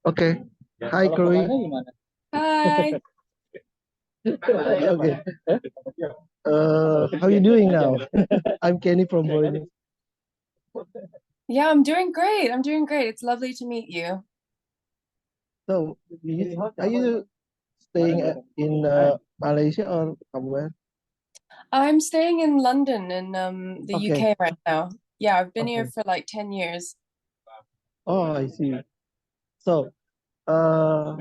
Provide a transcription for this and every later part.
Okay. Hi, Chloe. Hi. Okay. How are you doing now? I'm Kenny from Boeing. Yeah, I'm doing great. I'm doing great. It's lovely to meet you. So, are you staying in Malaysia or somewhere? I'm staying in London in the Okay. UK right now. Yeah, I've been here Okay. for like 10 years. Oh, I see. So, uh,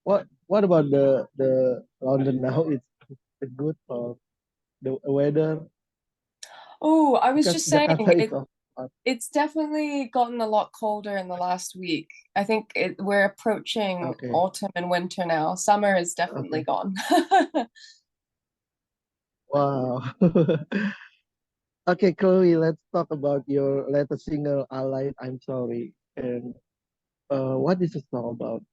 what about the London now? It's good for the weather Oh, I was because just saying Jakarta is it off. it's definitely gotten a lot colder in the last week. I think we're approaching Okay. autumn and winter now. Summer is definitely Okay. gone. Wow. Okay, Chloe, let's talk about your latest single, Allied, I'm Sorry. And what is the song about?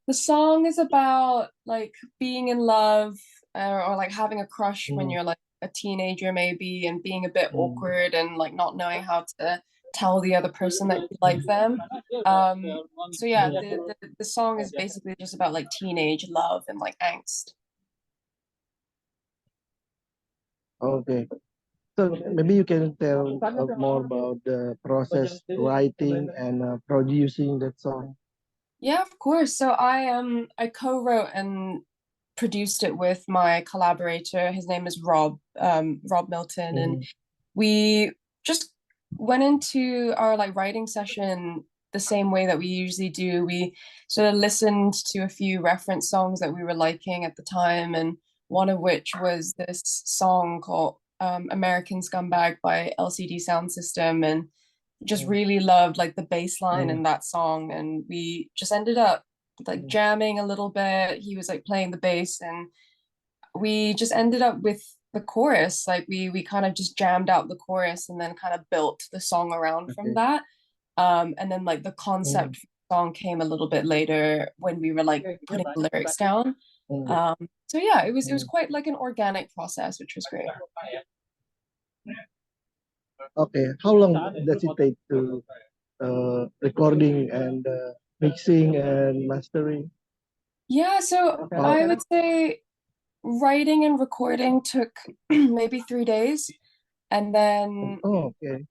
The song is about like being in love or like having a crush when Mm, you're like a teenager maybe and being a bit mm, awkward and like not knowing how to tell the other person that you like them. So yeah, the song is basically just about like teenage love and like angst. okay. So maybe you can tell more about the process writing and producing that song. Yeah, of course. So I co-wrote and produced it with my collaborator. His name is Rob Milton, and Mm, we just went into our like writing session the same way that we usually do. We sort of listened to a few reference songs that we were liking at the time, and one of which was this song called American Scumbag by LCD Sound System, and just mm, really loved like the bass line mm, in that song, and we just ended up like mm. jamming a little bit. He was like playing the bass, and we just ended up with the chorus. Like we kind of just jammed out the chorus and then kind of built the song around from Okay. that. And then like the Mm, concept for the song came a little bit later when we were like putting the lyrics down. mm, So yeah, it was mm. quite like an organic process, which was great. Okay. How long does it take to recording and mixing and mastering? Yeah, so I Oh, would say writing and recording took maybe 3 days, and then oh, okay.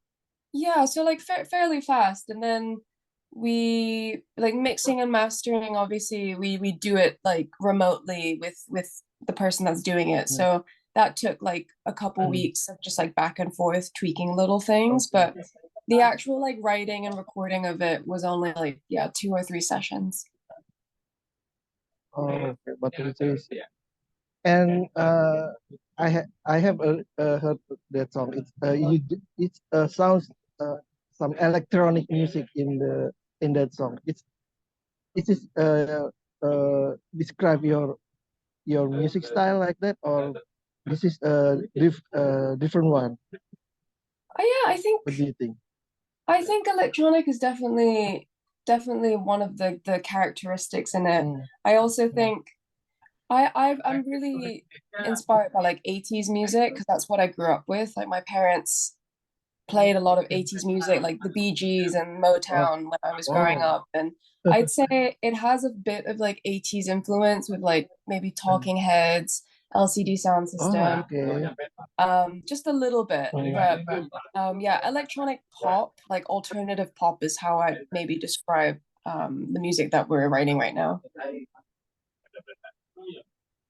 yeah, so like fairly fast. And then we like mixing and mastering, obviously we do it like remotely with the person that's doing it. Mm, So that took like a couple mm, weeks of just like back and forth tweaking little things, okay. but the actual like writing and recording of it was only like yeah, 2 or 3 sessions. Oh, okay. But it is. And I have heard that song. It sounds some electronic music in that song. It is describe your music style like that, or this is a different one. Oh yeah, What do you think? I think electronic is definitely one of the characteristics in it. Mm, I also mm, think I'm really inspired by like 80s music because that's what I grew up with. Like my parents played a lot of 80s music, like the Bee Gees and oh, Motown when I was growing oh. up. And I'd say it has a bit of like 80s influence with like maybe Talking Heads, LCD Sound Oh, System, okay. just a little bit. But yeah, electronic pop, like alternative pop is how I maybe describe the music that we're writing right now.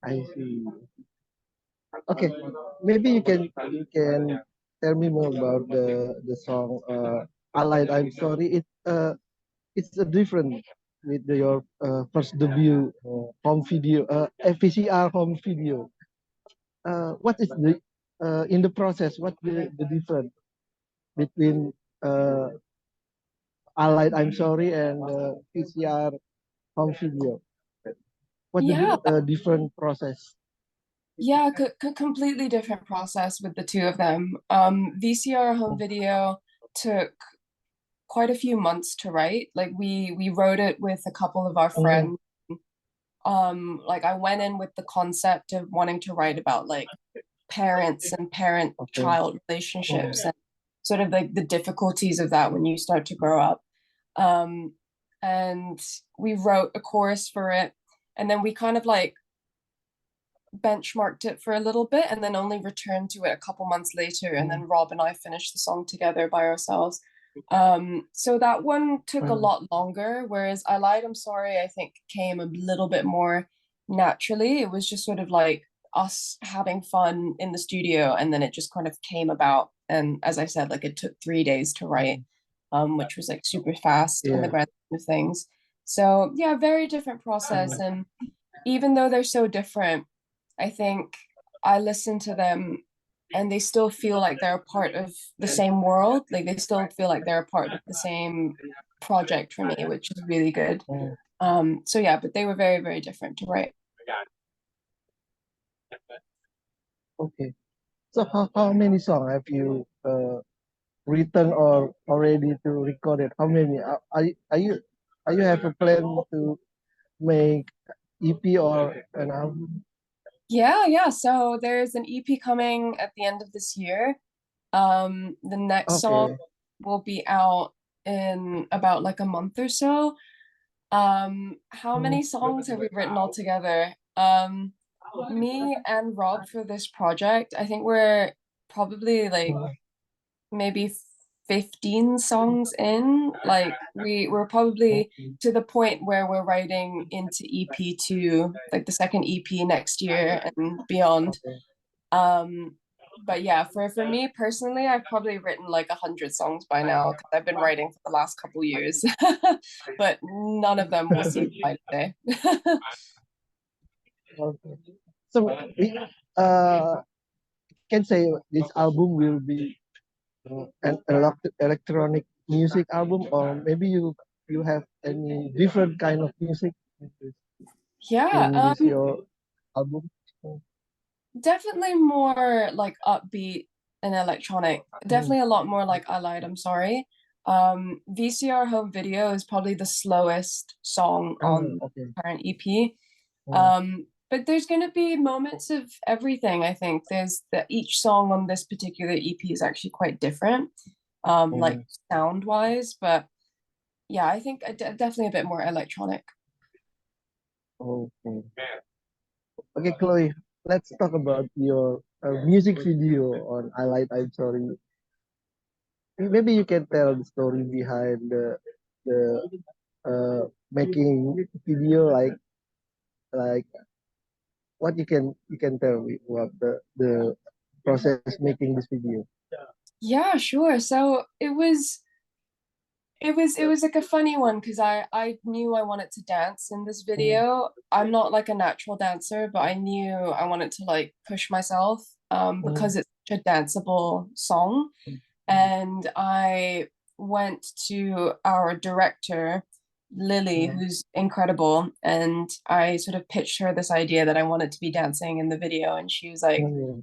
I see. Okay, maybe you can tell me more about the song Allied. I'm sorry. It's a different with your first debut home video, FVCR home video. What is the in the process? What the difference between Allied? I'm sorry and VCR home video. What the Yeah, different process? yeah, completely different process with the two of them. VCR home video took quite a few months to write. Like we wrote it with a couple of our Mm, friends. Like I went in with the concept of wanting to write about like parents and okay. parent-child Mm, relationships and sort of like the difficulties of that when you start to grow up. Um, and we wrote a chorus for it, and then we kind of like benchmarked it for a little bit and then only returned to it a couple months later, and then Rob and I finished the song together by ourselves. So that one took a lot longer, whereas I Lied, I'm Sorry, I think came a little bit more naturally. It was just sort of like us having fun in the studio, and then it just kind of came about. And as I said, like it took 3 days to write, which was like super fast in the grand scheme of things. So yeah, very different process. And even though they're so different, I think I listen to them and they still feel like they're a part of the same world. Like they still feel like they're a part of the same project for me, which is really good. So yeah, but they were very, very different to write. Okay. So how many songs have you written or already to record it? How many? Are you have a plan to make EP or an album? Yeah. So there's an EP coming at the end of this year. The next song Okay. will be out in about like a month or so. How Mm, many songs have we written all together? Me and Rob for this project, I think we're probably like mm, maybe 15 songs in. Like we're probably okay. to the point where we're writing into EP2, like the second EP next year and beyond. Okay. Um, but yeah, for me personally, I've probably written like 100 songs by now because I've been writing for the last couple years, but none of them will see the light of day. Okay. So we can say this album will be an electronic music album, or maybe you have any different kind of music Yeah, in this your album. definitely more like upbeat and electronic. Mm, Definitely a lot more like I Lied, I'm Sorry. VCR Home Video is probably the slowest song on okay. the current EP. Mm, But there's going to be moments of everything, I think. There's that each song on this particular EP is actually quite different, like mm, sound wise. But yeah, I think definitely a bit more electronic. okay. Okay, Chloe. Let's talk about your music video on I Lied, I'm Sorry. Maybe you can tell the story behind the making video, like what you can tell me about the process making this video. Yeah, sure. So it was like a funny one because I knew I wanted to dance in this Mm, video. I'm not like a natural dancer, but I knew I wanted to like push myself mm, because it's such a danceable song. And I went to our director, Lily, mm, who's incredible, and I sort of pitched her this idea that I wanted to be dancing in the video, and she was like, mm,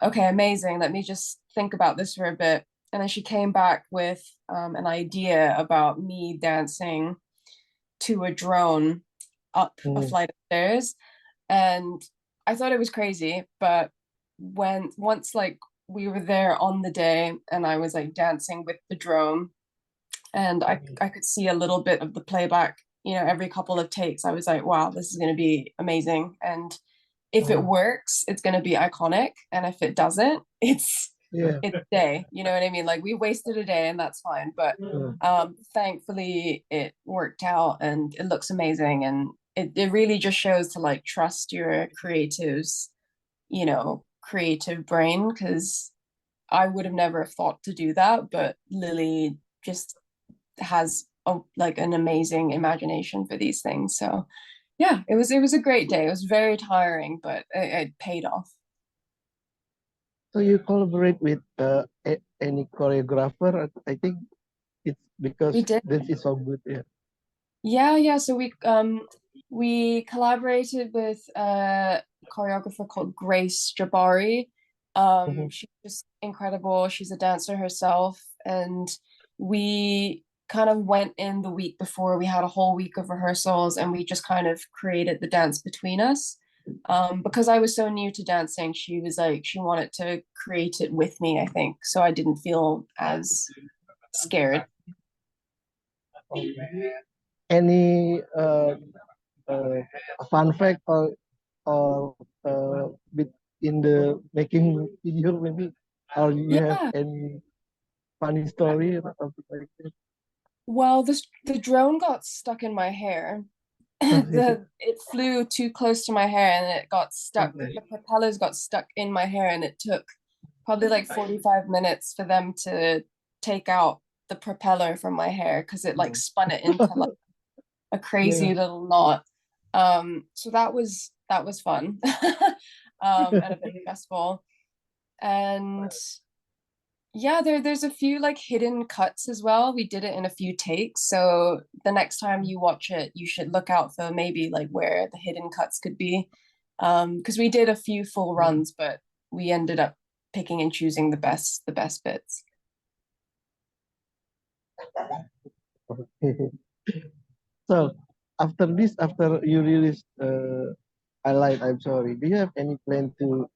okay, amazing. Let me just think about this for a bit. And then she came back with an idea about me dancing to a drone up a mm, flight of stairs. And I thought it was crazy, but once like we were there on the day and I was like dancing with the drone and I could see a little bit of the playback, every couple of takes, I was like, wow, this is going to be amazing. And if it mm. works, it's going to be iconic. And if it doesn't, Yeah. it's a day. You know what I mean? Like we wasted a day and that's fine. But Mm, thankfully it worked out and it looks amazing. And it really just shows to like trust your creatives, creative brain, because I would have never thought to do that. But Lily just has like an amazing imagination for these things. So yeah, it was a great day. It was very tiring, but it paid off. so you collaborate with any choreographer? I think it's We because did. this is so good. Yeah. Yeah. So we collaborated with a choreographer called Grace Jabari. Mhm, She's just incredible. She's a dancer herself, and we kind of went in the week before. We had a whole week of rehearsals, and we just kind of created the dance between us. Because I was so new to dancing, she was like she wanted to create it with me, I think, so I didn't feel as scared. okay. any fun fact or bit in the making video maybe, or you have Yeah. any funny story or something like that? Well, the drone got stuck in my hair. Okay. It flew too close to my hair and it got stuck. Okay. The propellers got stuck in my hair and it took probably like 45 minutes for them to take out the propeller from my hair because it like spun it into like a Yeah. crazy little knot. So that was fun. And a bit stressful. And yeah, there's a few like hidden cuts as well. We did it in a few takes. So the next time you watch it, you should look out for maybe like where the hidden cuts could be. Because we did a few full runs, but we ended up picking and choosing the best bits. So after you release I Lied, I'm Sorry, do you have any plan to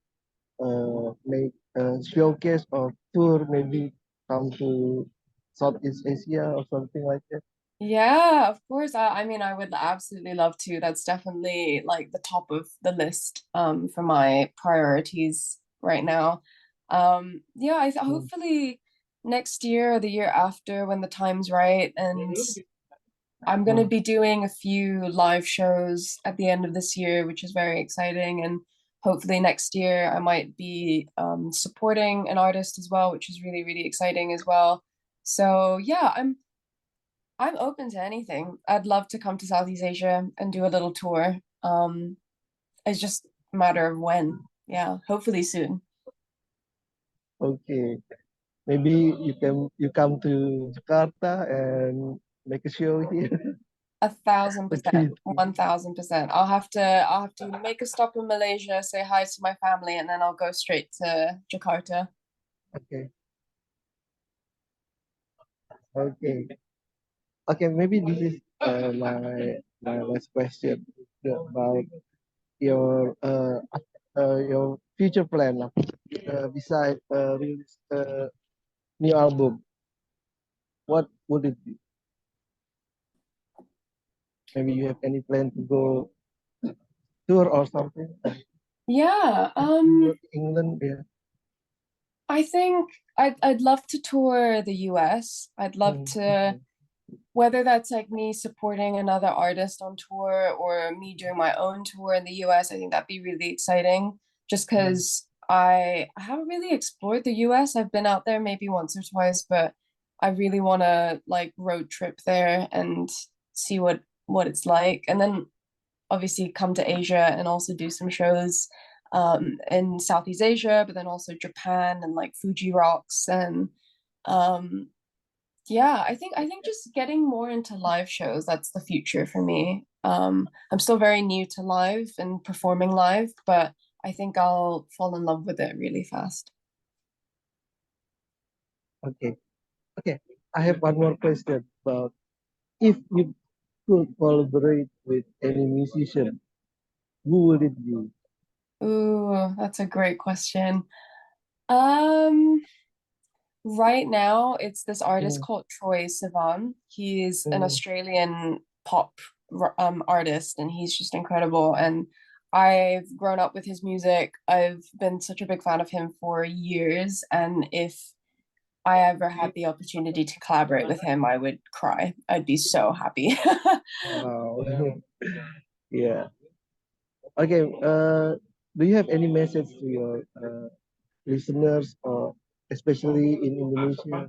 make a showcase or tour, maybe come to Southeast Asia or something like that? Yeah, of course. I mean, I would absolutely love to. That's definitely like the top of the list for my priorities right now. Yeah, Mm. hopefully next year or the year after when the time's right, and I'm going to Mm. be doing a few live shows at the end of this year, which is very exciting. And hopefully next year I might be supporting an artist as well, which is really, really exciting as well. So yeah, I'm open to anything. I'd love to come to Southeast Asia and do a little tour. It's just a matter of when. Yeah, hopefully soon. Okay, maybe you come to Jakarta and make a show here. 1,000%, Okay, 1,000%. I'll have to make a stop in Malaysia, say hi to my family, and then I'll go straight to Jakarta. okay, okay, okay. Maybe this is my last question about your future plan beside release new album. What would it be? Maybe you have any plan to go tour or something? Yeah, England, yeah. I think I'd love to tour the US. I'd love to, Okay. whether that's like me supporting another artist on tour or me doing my own tour in the US. I think that'd be really exciting just Mm. because I haven't really explored the US. I've been out there maybe once or twice, but I really want to like road trip there and see what it's like. And then obviously come to Asia and also do some shows in Southeast Asia, but then also Japan and like Fuji Rocks and um, yeah, I think just getting more into live shows, that's the future for me. I'm still very new to live and performing live, but I think I'll fall in love with it really fast. Okay. Okay. I have one more question about if you could collaborate with any musician, who would it be? Ooh, that's a great question. Um, Right now, it's this artist Mm, called Troy Sivan. He's an mm, Australian pop artist, and he's just incredible. And I've grown up with his music. I've been such a big fan of him for years. And if I ever had the opportunity to collaborate with him, I would cry. I'd be so happy. wow. Yeah. Okay. Do you have any message to your listeners, or especially in Indonesia?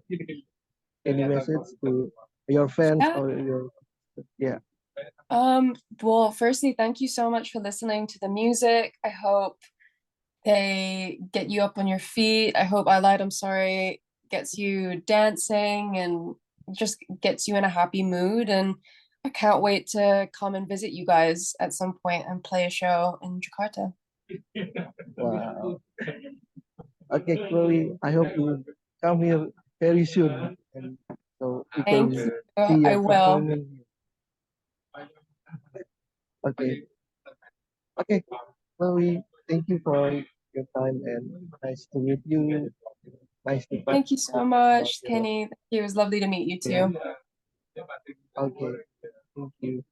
Any message to your fans Yeah. or your, yeah. Well, firstly, thank you so much for listening to the music. I hope they get you up on your feet. I hope I Lied, I'm Sorry gets you dancing and just gets you in a happy mood. And I can't wait to come and visit you guys at some point and play a show in Jakarta. Wow. Okay, Chloe, I hope you come here very soon, and so we can Thank you. see I your will. performance. Okay, okay, Chloe, thank you for your time and nice to meet you. Nice to talk Thank you so about much, your, Kenny. It was lovely to meet you yeah. too. Okay. Thank you.